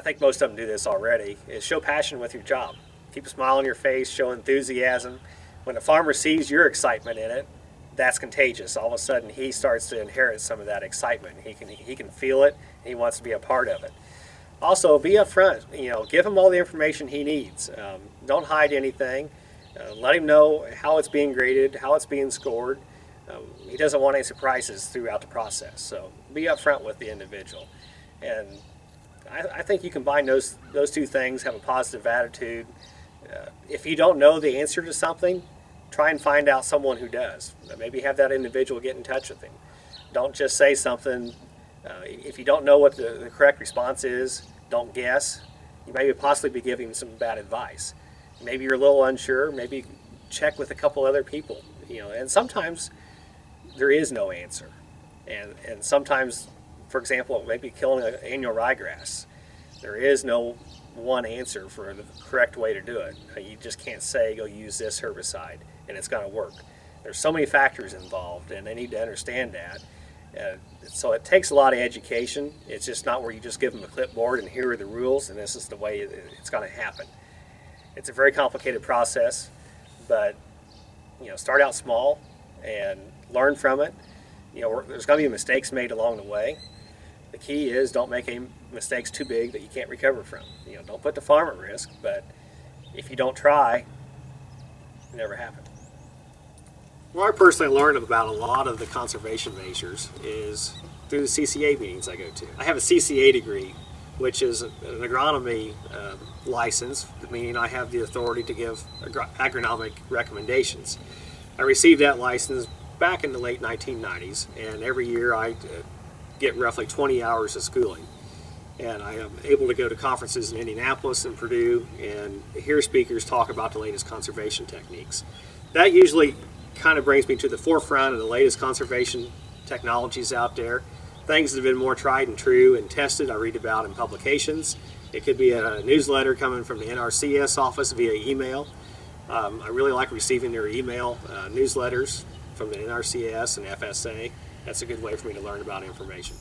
think most of them do this already, is show passion with your job. Keep a smile on your face, show enthusiasm. When a farmer sees your excitement in it, that's contagious. All of a sudden he starts to inherit some of that excitement. He can feel it, and he wants to be a part of it. Also, be upfront. Give him all the information he needs. Don't hide anything. Let him know how it's being graded, how it's being scored. He doesn't want any surprises throughout the process. So be upfront with the individual. And I think you combine those two things, have a positive attitude. If you don't know the answer to something, try and find out someone who does. Maybe have that individual get in touch with him. Don't just say something. If you don't know what the correct response is, don't guess. You may possibly be giving some bad advice. Maybe you're a little unsure. Maybe check with a couple other people. And sometimes there is no answer. And sometimes, for example, maybe killing an annual ryegrass. There is no one answer for the correct way to do it. You just can't say, go use this herbicide and it's going to work. There's so many factors involved, and they need to understand that. So it takes a lot of education. It's just not where you just give them a clipboard and here are the rules and this is the way it's going to happen. It's a very complicated process, but start out small and learn from it. There's going to be mistakes made along the way. The key is don't make any mistakes too big that you can't recover from. Don't put the farm at risk, but if you don't try, it never happened. Well, I personally learned about a lot of the conservation measures is through the CCA meetings I go to. I have a CCA degree, which is an agronomy license, meaning I have the authority to give agronomic recommendations. I received that license back in the late 1990s, and every year I get roughly 20 hours of schooling. And I am able to go to conferences in Indianapolis and Purdue and hear speakers talk about the latest conservation techniques. That usually kind of brings me to the forefront of the latest conservation technologies out there. Things that have been more tried and true and tested I read about in publications. It could be a newsletter coming from the NRCS office via email. I really like receiving their email newsletters from the NRCS and FSA. That's a good way for me to learn about information.